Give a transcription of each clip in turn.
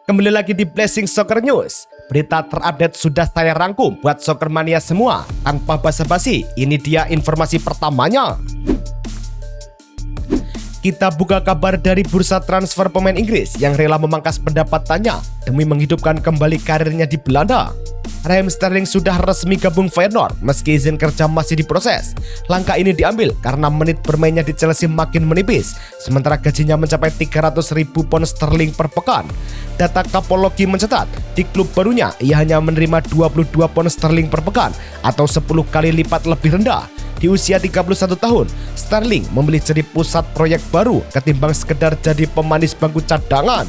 Kembali lagi di Blessing Soccer News. Berita terupdate sudah saya rangkum buat soccer mania semua. Tanpa basa-basi, ini dia informasi pertamanya. Kita buka kabar dari bursa transfer pemain Inggris yang rela memangkas pendapatannya demi menghidupkan kembali karirnya di Belanda. Raheem Sterling sudah resmi gabung Feyenoord meski izin kerja masih diproses. Langkah ini diambil karena menit bermainnya di Chelsea makin menipis, sementara gajinya mencapai 300.000 pound sterling per pekan. Data Capology mencatat, di klub barunya ia hanya menerima 22 pound sterling per pekan atau 10 kali lipat lebih rendah. Di usia 31 tahun, Sterling memilih jadi pusat proyek baru ketimbang sekedar jadi pemanis bangku cadangan.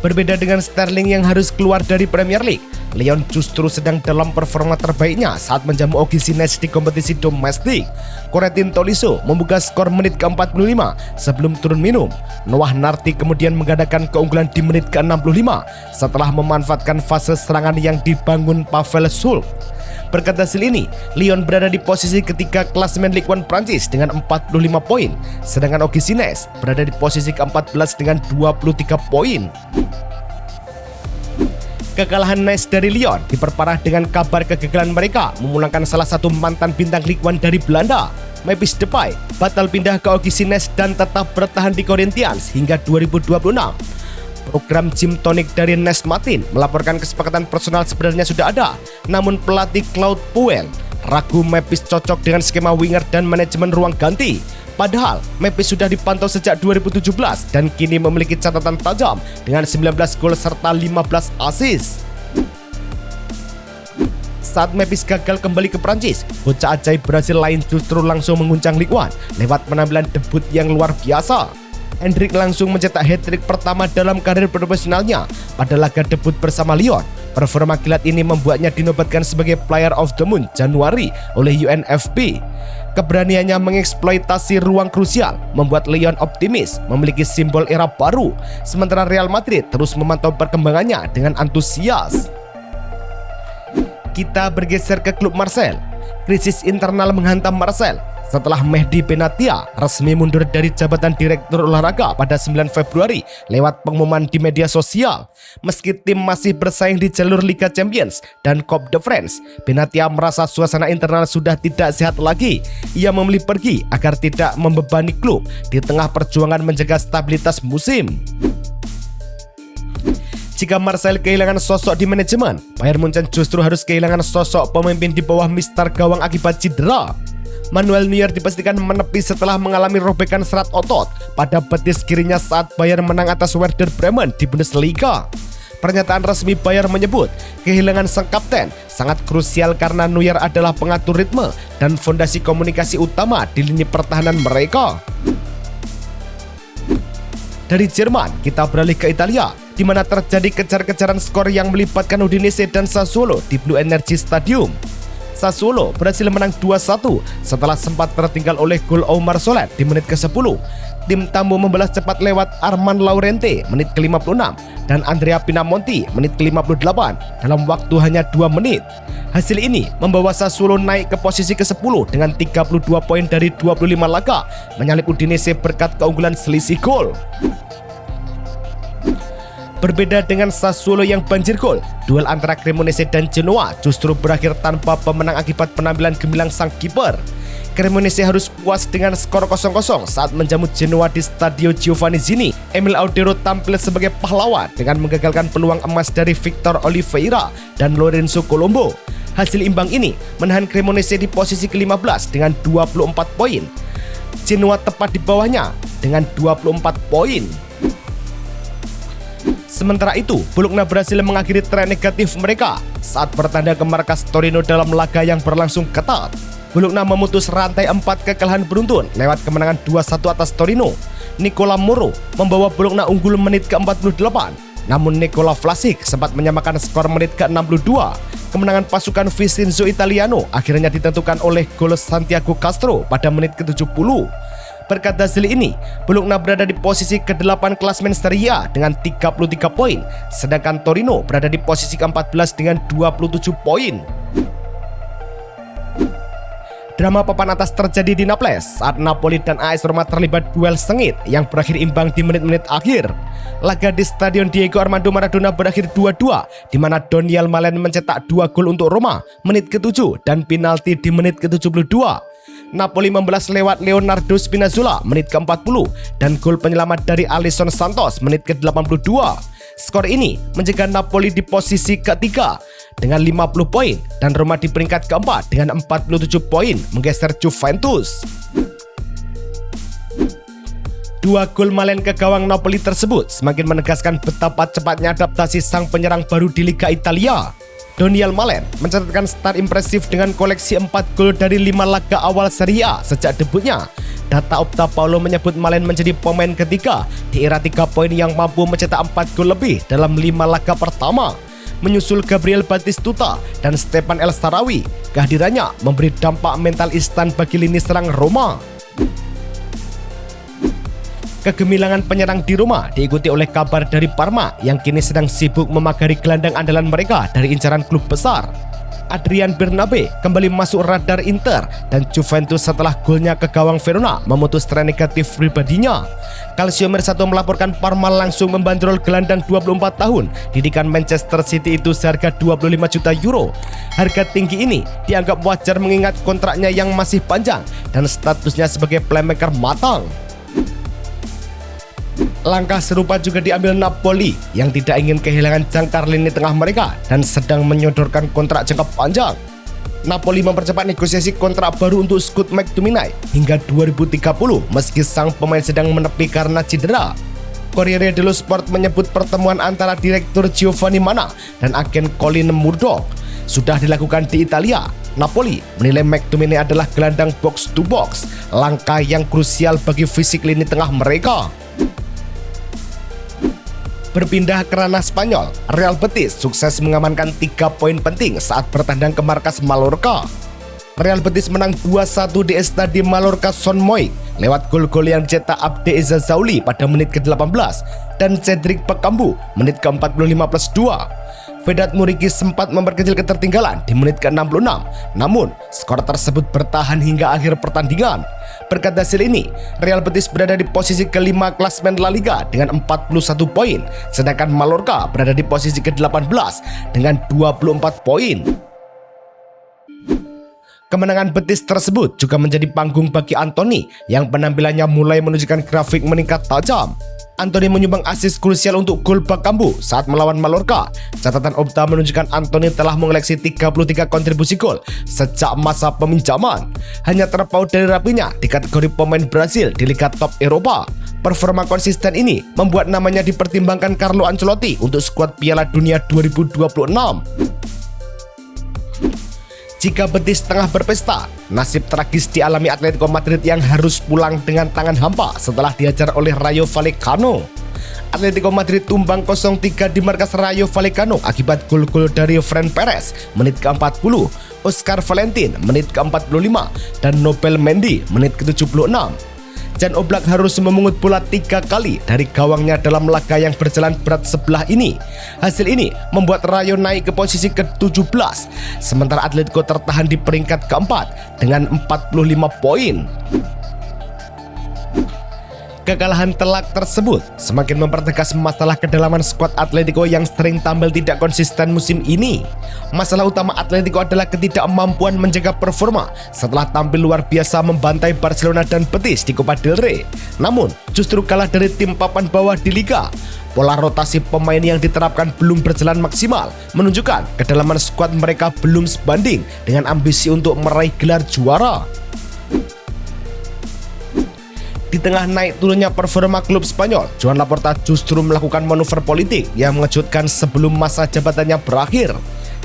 Berbeda dengan Sterling yang harus keluar dari Premier League, Lyon justru sedang dalam performa terbaiknya saat menjamu OGC Nice di kompetisi domestik. Corentin Tolisso membuka skor menit ke-45 sebelum turun minum. Noah Narti kemudian menggandakan keunggulan di menit ke-65 setelah memanfaatkan fase serangan yang dibangun Pavel Schulz. Berkat hasil ini, Lyon berada di posisi ketiga klasemen Ligue 1 Prancis dengan 45 poin, sedangkan OGC Nice berada di posisi ke-14 dengan 23 poin. Kekalahan Nice dari Lyon diperparah dengan kabar kegagalan mereka memulangkan salah satu mantan bintang Ligue 1 dari Belanda. Memphis Depay batal pindah ke OGC Nice dan tetap bertahan di Corinthians hingga 2026. Program gym tonic dari Nice Martin melaporkan kesepakatan personal sebenarnya sudah ada, namun pelatih Claude Puel ragu Memphis cocok dengan skema winger dan manajemen ruang ganti. Padahal Memphis sudah dipantau sejak 2017 dan kini memiliki catatan tajam dengan 19 gol serta 15 assist. Saat Memphis gagal kembali ke Prancis, bocah ajaib Brasil lain justru langsung mengguncang Ligue 1 lewat penampilan debut yang luar biasa. Hendrik langsung mencetak hat-trick pertama dalam karir profesionalnya pada laga debut bersama Lyon. Performa kilat ini membuatnya dinobatkan sebagai Player of the Month Januari oleh UNFP. Keberaniannya mengeksploitasi ruang krusial membuat Lyon optimis memiliki simbol era baru, sementara Real Madrid terus memantau perkembangannya dengan antusias. Kita bergeser ke klub Marseille. Krisis internal menghantam Marseille setelah Mehdi Benatia resmi mundur dari jabatan direktur olahraga pada 9 Februari lewat pengumuman di media sosial. Meski tim masih bersaing di jalur Liga Champions dan Coupe de France, Benatia merasa suasana internal sudah tidak sehat lagi. Ia memilih pergi agar tidak membebani klub di tengah perjuangan menjaga stabilitas musim. Jika Marseille kehilangan sosok di manajemen, Bayern Munchen justru harus kehilangan sosok pemimpin di bawah mister gawang akibat cedera. Manuel Neuer dipastikan menepi setelah mengalami robekan serat otot pada betis kirinya saat Bayern menang atas Werder Bremen di Bundesliga. Pernyataan resmi Bayern menyebut kehilangan sang kapten sangat krusial karena Neuer adalah pengatur ritme dan fondasi komunikasi utama di lini pertahanan mereka. Dari Jerman, kita beralih ke Italia, di mana terjadi kejar-kejaran skor yang melibatkan Udinese dan Sassuolo di Blue Energy Stadium. Sassuolo berhasil menang 2-1 setelah sempat tertinggal oleh gol Omar Soler di menit ke-10. Tim tamu membalas cepat lewat Armand Laurente menit ke-56 dan Andrea Pinamonti menit ke-58 dalam waktu hanya 2 menit. Hasil ini membawa Sassuolo naik ke posisi ke-10 dengan 32 poin dari 25 laga, menyalip Udinese berkat keunggulan selisih gol. Berbeda dengan Sassuolo yang banjir gol, duel antara Cremonese dan Genoa justru berakhir tanpa pemenang akibat penampilan gemilang sang kiper. Cremonese harus puas dengan skor 0-0 saat menjamu Genoa di Stadio Giovanni Zini. Emil Audero tampil sebagai pahlawan dengan menggagalkan peluang emas dari Victor Oliveira dan Lorenzo Colombo. Hasil imbang ini menahan Cremonese di posisi ke-15 dengan 24 poin. Genoa tepat di bawahnya dengan 24 poin. Sementara itu, Bologna berhasil mengakhiri tren negatif mereka saat bertandang ke markas Torino dalam laga yang berlangsung ketat. Bologna memutus rantai 4 kekalahan beruntun lewat kemenangan 2-1 atas Torino. Nicola Moro membawa Bologna unggul menit ke-48, namun Nicola Vlasic sempat menyamakan skor menit ke-62. Kemenangan pasukan Vincenzo Italiano akhirnya ditentukan oleh gol Santiago Castro pada menit ke-70. Berkat hasil ini, Bologna berada di posisi ke-8 klasemen Serie A dengan 33 poin, sedangkan Torino berada di posisi ke-14 dengan 27 poin. Drama papan atas terjadi di Naples saat Napoli dan AS Roma terlibat duel sengit yang berakhir imbang di menit-menit akhir. Laga di Stadion Diego Armando Maradona berakhir 2-2, di mana Doniel Malen mencetak 2 gol untuk Roma menit ke-7 dan penalti di menit ke-72. Napoli membalas lewat Leonardo Spinazzola menit ke-40 dan gol penyelamat dari Alisson Santos menit ke-82. Skor ini menjaga Napoli di posisi ketiga dengan 50 poin dan Roma di peringkat keempat dengan 47 poin menggeser Juventus. 2 gol Malen ke gawang Napoli tersebut semakin menegaskan betapa cepatnya adaptasi sang penyerang baru di Liga Italia. Doniel Malen mencatatkan start impresif dengan koleksi 4 gol dari 5 laga awal Serie A sejak debutnya. Data Opta Paulo menyebut Malen menjadi pemain ketiga di era 3 poin yang mampu mencetak 4 gol lebih dalam 5 laga pertama. Menyusul Gabriel Batistuta dan Stefan El Shaarawy, kehadirannya memberi dampak mental instan bagi lini serang Roma. Kegemilangan penyerang di Roma diikuti oleh kabar dari Parma yang kini sedang sibuk memagari gelandang andalan mereka dari incaran klub besar. Adrian Bernabe kembali masuk radar Inter dan Juventus setelah golnya ke gawang Verona memutus tren negatif pribadinya. Calciomer 1 melaporkan Parma langsung membandrol gelandang 24 tahun didikan Manchester City itu seharga 25 juta euro. Harga tinggi ini dianggap wajar mengingat kontraknya yang masih panjang dan statusnya sebagai playmaker matang. Langkah serupa juga diambil Napoli yang tidak ingin kehilangan jangkar lini tengah mereka dan sedang menyodorkan kontrak jangka panjang. Napoli mempercepat negosiasi kontrak baru untuk Scott McTominay hingga 2030 meski sang pemain sedang menepi karena cedera. Corriere dello Sport menyebut pertemuan antara Direktur Giovanni Manna dan agen Colin Murdoch sudah dilakukan di Italia. Napoli menilai McTominay adalah gelandang box to box, langkah yang krusial bagi fisik lini tengah mereka. Berpindah ke ranah Spanyol, Real Betis sukses mengamankan 3 poin penting saat bertandang ke markas Mallorca. Real Betis menang 2-1 di Estadio Mallorca Son Moix lewat gol-gol yang dicetak Abde Ezzalzouli pada menit ke-18 dan Cedric Bakambu menit ke-45+2. Vedat Muriqi sempat memperkecil ketertinggalan di menit ke-66, namun skor tersebut bertahan hingga akhir pertandingan. Berkat hasil ini, Real Betis berada di posisi kelima klasmen La Liga dengan 41 poin, sedangkan Mallorca berada di posisi ke-18 dengan 24 poin. Kemenangan Betis tersebut juga menjadi panggung bagi Anthony yang penampilannya mulai menunjukkan grafik meningkat tajam. Anthony menyumbang assist krusial untuk gol Bakambu saat melawan Mallorca. Catatan Opta menunjukkan Anthony telah mengoleksi 33 kontribusi gol sejak masa peminjaman. Hanya terpaut dari rapinya di kategori pemain Brasil di Liga Top Eropa. Performa konsisten ini membuat namanya dipertimbangkan Carlo Ancelotti untuk skuad Piala Dunia 2026. Jika Betis tengah berpesta, nasib tragis dialami Atletico Madrid yang harus pulang dengan tangan hampa setelah diajar oleh Rayo Vallecano. Atletico Madrid tumbang 0-3 di markas Rayo Vallecano akibat gol-gol dari Fran Perez menit ke-40, Oscar Valentin menit ke-45, dan Nobel Mendy menit ke-76. Jan Oblak harus memungut bola 3 kali dari gawangnya dalam laga yang berjalan berat sebelah ini. Hasil ini membuat Rayo naik ke posisi ke-17, sementara Atletico tertahan di peringkat keempat dengan 45 poin. Kekalahan telak tersebut semakin mempertegas masalah kedalaman skuad Atletico yang sering tampil tidak konsisten musim ini. Masalah utama Atletico adalah ketidakmampuan menjaga performa setelah tampil luar biasa membantai Barcelona dan Betis di Copa del Rey. Namun, justru kalah dari tim papan bawah di Liga. Pola rotasi pemain yang diterapkan belum berjalan maksimal, menunjukkan kedalaman skuad mereka belum sebanding dengan ambisi untuk meraih gelar juara. Di tengah naik turunnya performa klub Spanyol, Joan Laporta justru melakukan manuver politik yang mengejutkan sebelum masa jabatannya berakhir.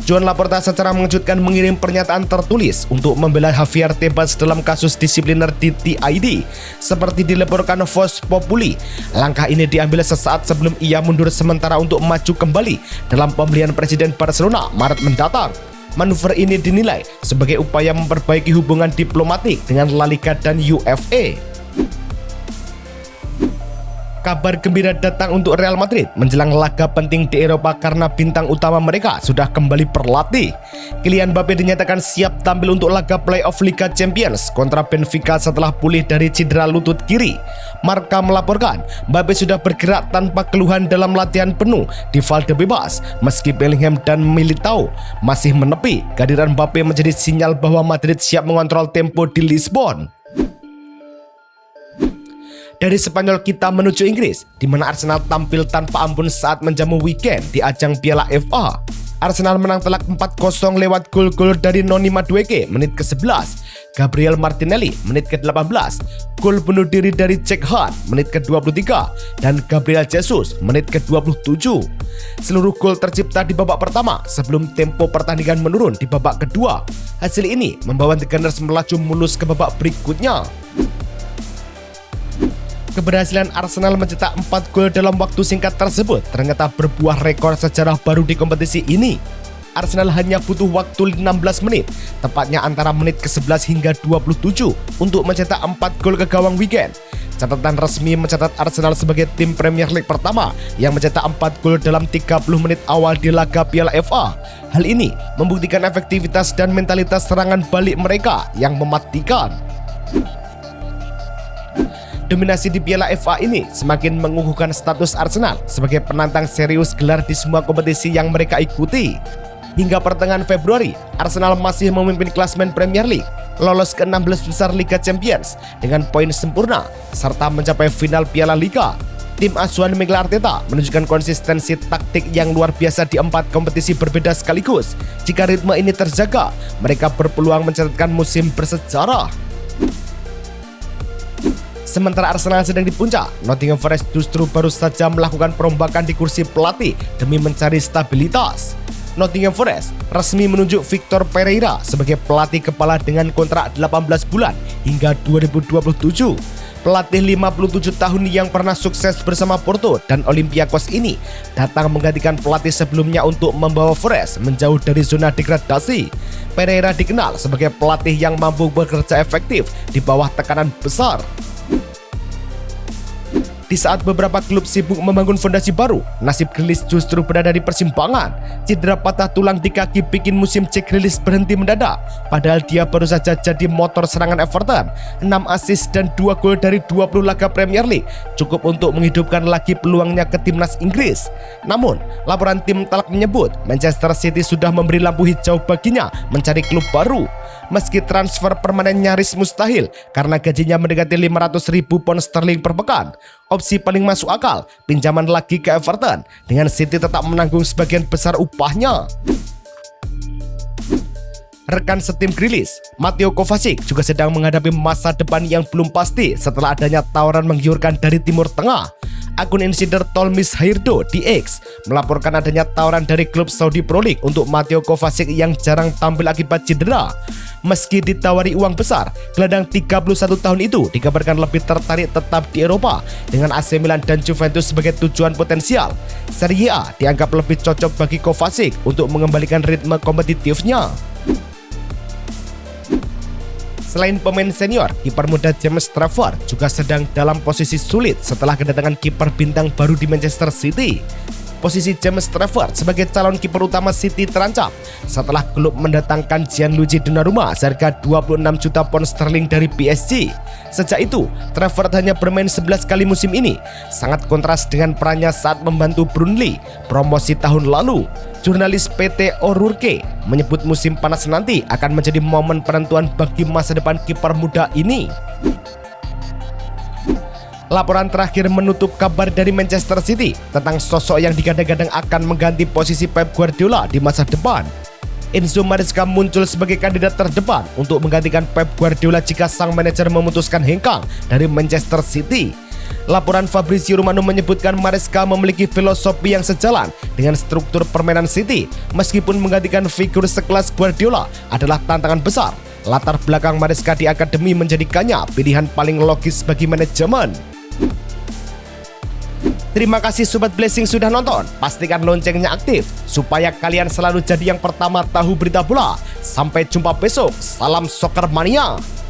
Joan Laporta secara mengejutkan mengirim pernyataan tertulis untuk membela Javier Tebas dalam kasus disipliner di TID. Seperti dilaporkan Voz Populi, langkah ini diambil sesaat sebelum ia mundur sementara untuk maju kembali dalam pemilihan Presiden Barcelona Maret mendatang. Manuver ini dinilai sebagai upaya memperbaiki hubungan diplomatik dengan La Liga dan UEFA. Kabar gembira datang untuk Real Madrid menjelang laga penting di Eropa karena bintang utama mereka sudah kembali berlatih. Kylian Mbappe dinyatakan siap tampil untuk laga playoff Liga Champions kontra Benfica setelah pulih dari cedera lutut kiri. Marca melaporkan Mbappe sudah bergerak tanpa keluhan dalam latihan penuh di Valdebebas, meski Bellingham dan Militao masih menepi. Kehadiran Mbappe menjadi sinyal bahwa Madrid siap mengontrol tempo di Lisbon. Dari Spanyol kita menuju Inggris, di mana Arsenal tampil tanpa ampun saat menjamu weekend di ajang Piala FA. Arsenal menang telak 4-0 lewat gol-gol dari Noni Madueke menit ke-11, Gabriel Martinelli menit ke-18, gol bunuh diri dari Jack Hart menit ke-23, dan Gabriel Jesus menit ke-27. Seluruh gol tercipta di babak pertama sebelum tempo pertandingan menurun di babak kedua. Hasil ini membawa The Gunners melaju mulus ke babak berikutnya. Keberhasilan Arsenal mencetak 4 gol dalam waktu singkat tersebut ternyata berbuah rekor sejarah baru di kompetisi ini. Arsenal hanya butuh waktu 16 menit, tepatnya antara menit ke-11 hingga 27 untuk mencetak 4 gol ke gawang Wigan. Catatan resmi mencatat Arsenal sebagai tim Premier League pertama yang mencetak 4 gol dalam 30 menit awal di laga Piala FA. Hal ini membuktikan efektivitas dan mentalitas serangan balik mereka yang mematikan. Dominasi di Piala FA ini semakin mengukuhkan status Arsenal sebagai penantang serius gelar di semua kompetisi yang mereka ikuti. Hingga pertengahan Februari, Arsenal masih memimpin klasemen Premier League, lolos ke 16 besar Liga Champions dengan poin sempurna, serta mencapai final Piala Liga. Tim asuhan Mikel Arteta menunjukkan konsistensi taktik yang luar biasa di 4 kompetisi berbeda sekaligus. Jika ritme ini terjaga, mereka berpeluang mencatatkan musim bersejarah. Sementara Arsenal sedang di puncak, Nottingham Forest justru baru saja melakukan perombakan di kursi pelatih demi mencari stabilitas. Nottingham Forest resmi menunjuk Victor Pereira sebagai pelatih kepala dengan kontrak 18 bulan hingga 2027. Pelatih 57 tahun yang pernah sukses bersama Porto dan Olympiakos ini datang menggantikan pelatih sebelumnya untuk membawa Forest menjauh dari zona degradasi. Pereira dikenal sebagai pelatih yang mampu bekerja efektif di bawah tekanan besar. Di saat beberapa klub sibuk membangun fondasi baru, nasib Grealish justru berada di persimpangan. Cedera patah tulang di kaki bikin musim Jack Grealish berhenti mendadak. Padahal dia baru saja jadi motor serangan Everton. 6 assist dan 2 gol dari 20 laga Premier League cukup untuk menghidupkan lagi peluangnya ke timnas Inggris. Namun, laporan tim Talk menyebut Manchester City sudah memberi lampu hijau baginya mencari klub baru. Meski transfer permanen nyaris mustahil karena gajinya mendekati 500.000 pound sterling per pekan, opsi paling masuk akal pinjaman lagi ke Everton dengan City tetap menanggung sebagian besar upahnya. Rekan setim Grealish, Mateo Kovacic juga sedang menghadapi masa depan yang belum pasti setelah adanya tawaran menggiurkan dari Timur Tengah. Akun Insider Tolmis Hairdo di X melaporkan adanya tawaran dari klub Saudi Pro League untuk Mateo Kovacic yang jarang tampil akibat cedera. Meski ditawari uang besar, gelandang 31 tahun itu dikabarkan lebih tertarik tetap di Eropa dengan AC Milan dan Juventus sebagai tujuan potensial. Serie A dianggap lebih cocok bagi Kovacic untuk mengembalikan ritme kompetitifnya. Selain pemain senior, kiper muda James Trafford juga sedang dalam posisi sulit setelah kedatangan kiper bintang baru di Manchester City. Posisi James Trafford sebagai calon kiper utama City terancam setelah klub mendatangkan Gianluigi Donnarumma seharga 26 juta pound sterling dari PSG. Sejak itu, Trafford hanya bermain 11 kali musim ini, sangat kontras dengan perannya saat membantu Burnley promosi tahun lalu. Jurnalis PT O'Rourke menyebut musim panas nanti akan menjadi momen penentuan bagi masa depan kiper muda ini. Laporan terakhir menutup kabar dari Manchester City tentang sosok yang digadang-gadang akan mengganti posisi Pep Guardiola di masa depan. Enzo Maresca muncul sebagai kandidat terdepan untuk menggantikan Pep Guardiola jika sang manajer memutuskan hengkang dari Manchester City. Laporan Fabrizio Romano menyebutkan Maresca memiliki filosofi yang sejalan dengan struktur permainan City. Meskipun menggantikan figur sekelas Guardiola adalah tantangan besar, latar belakang Maresca di akademi menjadikannya pilihan paling logis bagi manajemen. Terima kasih Sobat Blessing sudah nonton. Pastikan loncengnya aktif supaya kalian selalu jadi yang pertama tahu berita bola. Sampai jumpa besok. Salam Soccer Mania.